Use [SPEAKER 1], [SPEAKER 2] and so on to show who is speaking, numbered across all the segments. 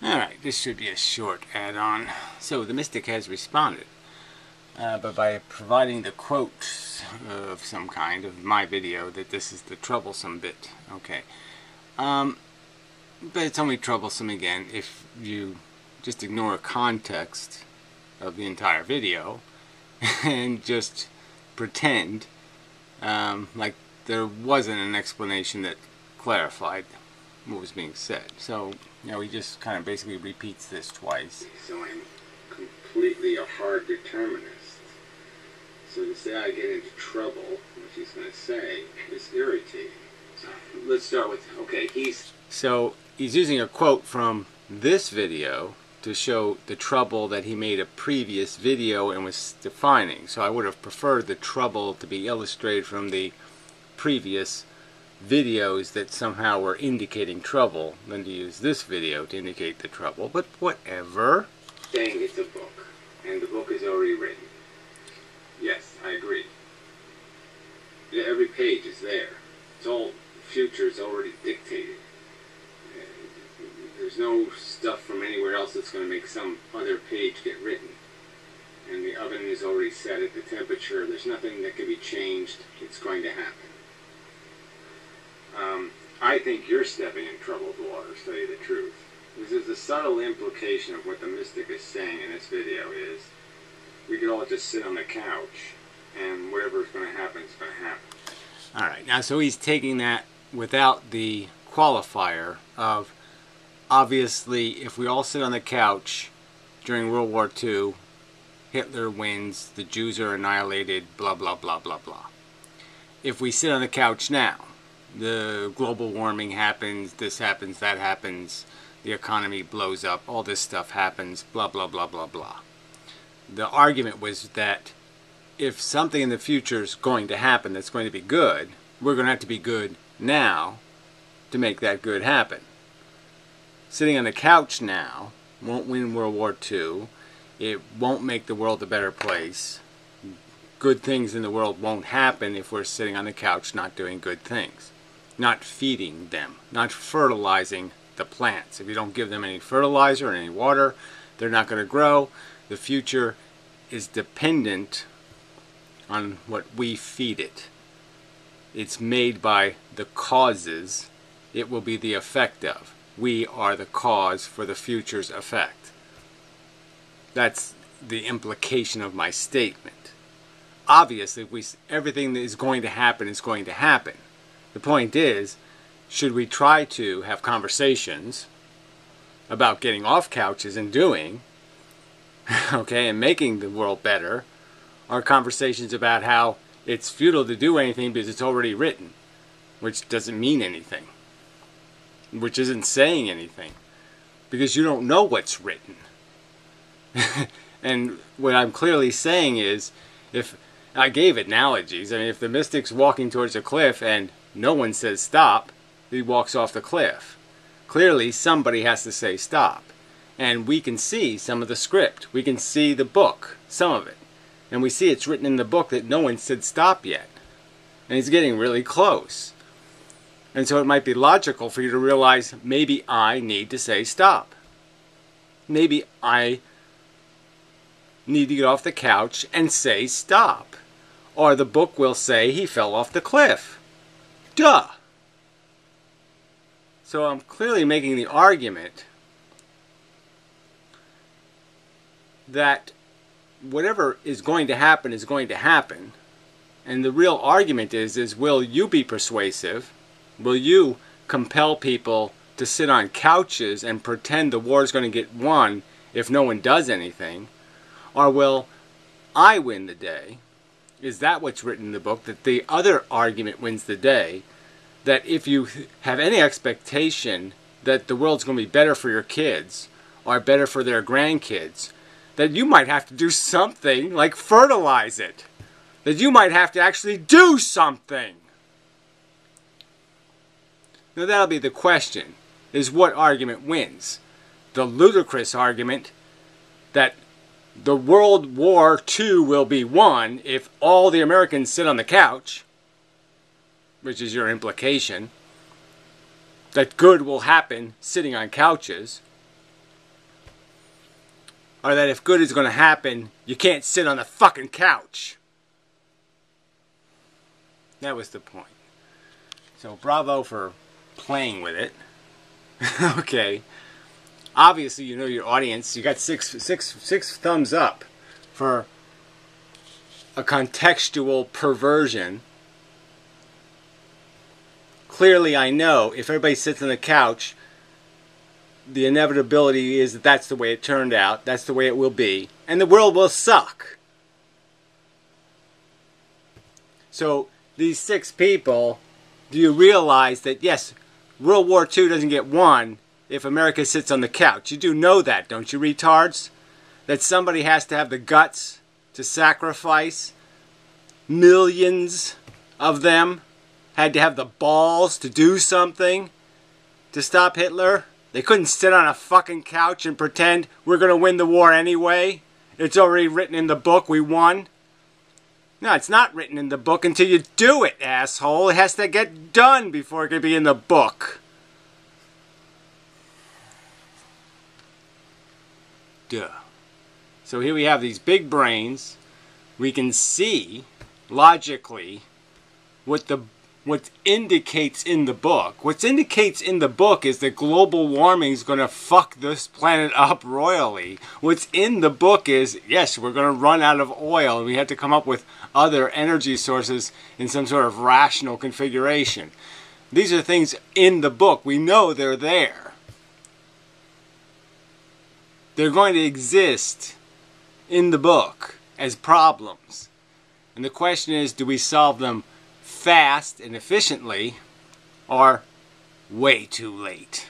[SPEAKER 1] Alright, this should be a short add-on. So the mystic has responded, but by providing the quote of some kind of my video that this is the troublesome bit. Okay. But it's only troublesome again if you just ignore context of the entire video and just pretend like there wasn't an explanation that clarified what was being said. So, you know, he just kind of basically repeats this twice.
[SPEAKER 2] So I'm completely a hard determinist. So to say I get into trouble, which he's going to say, is irritating. So let's start with, okay,
[SPEAKER 1] So he's using a quote from this video to show the trouble that he made a previous video and was defining. So I would have preferred the trouble to be illustrated from the previous videos that somehow were indicating trouble than to use this video to indicate the trouble, but whatever.
[SPEAKER 2] Saying it's a book, and the book is already written. Yes, I agree. Every page is there. It's all, the future is already dictated. There's no stuff from anywhere else that's going to make some other page get written. And the oven is already set at the temperature. There's nothing that can be changed. It's going to happen. I think you're stepping in troubled water, to tell you the truth. This is the subtle implication of what the mystic is saying in this video is, we could all just sit on the couch, and whatever's going to happen is going to happen.
[SPEAKER 1] Alright, now so he's taking that without the qualifier of, obviously, if we all sit on the couch during World War II, Hitler wins, the Jews are annihilated, blah, blah, blah, blah, blah. If we sit on the couch now, the global warming happens, this happens, that happens, the economy blows up, all this stuff happens, blah, blah, blah, blah, blah. The argument was that if something in the future is going to happen that's going to be good, we're going to have to be good now to make that good happen. Sitting on the couch now won't win World War II. It won't make the world a better place. Good things in the world won't happen if we're sitting on the couch not doing good things. Not feeding them, not fertilizing the plants. If you don't give them any fertilizer or any water, they're not going to grow. The future is dependent on what we feed it. It's made by the causes it will be the effect of. We are the cause for the future's effect. That's the implication of my statement. Obviously, everything that is going to happen is going to happen. The point is, should we try to have conversations about getting off couches and doing, okay, and making the world better, or conversations about how it's futile to do anything because it's already written, which doesn't mean anything, which isn't saying anything, because you don't know what's written. And what I'm clearly saying is, if I gave analogies, I mean, if the mystic's walking towards a cliff and no one says stop, he walks off the cliff. Clearly, somebody has to say stop. And we can see some of the script. We can see the book, some of it. And we see it's written in the book that no one said stop yet. And he's getting really close. And so it might be logical for you to realize, maybe I need to say stop. Maybe I need to get off the couch and say stop. Or the book will say he fell off the cliff. Duh! So I'm clearly making the argument that whatever is going to happen is going to happen. And the real argument is will you be persuasive? Will you compel people to sit on couches and pretend the war is going to get won if no one does anything? Or will I win the day? Is that what's written in the book? That the other argument wins the day? That if you have any expectation that the world's going to be better for your kids or better for their grandkids, that you might have to do something like fertilize it. That you might have to actually do something. Now that'll be the question, is what argument wins? The ludicrous argument that the World War II will be won if all the Americans sit on the couch, which is your implication, that good will happen sitting on couches, or that if good is going to happen, you can't sit on the fucking couch. That was the point. So bravo for playing with it. Okay. Obviously, you know your audience. You got six thumbs up for a contextual perversion. Clearly, I know if everybody sits on the couch, the inevitability is that that's the way it turned out. That's the way it will be. And the world will suck. So, these 6 people, do you realize that, yes, World War II doesn't get won if America sits on the couch? You do know that, don't you, retards? That somebody has to have the guts to sacrifice. Millions of them had to have the balls to do something to stop Hitler. They couldn't sit on a fucking couch and pretend we're going to win the war anyway. It's already written in the book, we won. No, it's not written in the book until you do it, asshole. It has to get done before it can be in the book. Duh. So here we have these big brains. We can see, logically, what indicates in the book. What indicates in the book is that global warming is going to fuck this planet up royally. What's in the book is, yes, we're going to run out of oil and we have to come up with other energy sources in some sort of rational configuration. These are things in the book. We know they're there. They're going to exist in the book as problems. And the question is, do we solve them fast and efficiently, or way too late?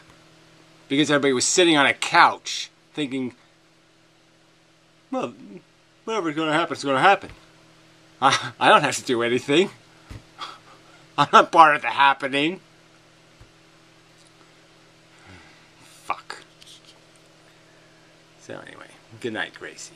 [SPEAKER 1] Because everybody was sitting on a couch thinking, well, whatever's going to happen is going to happen. I don't have to do anything. I'm not part of the happening. Fuck. So anyway, good night, Gracie.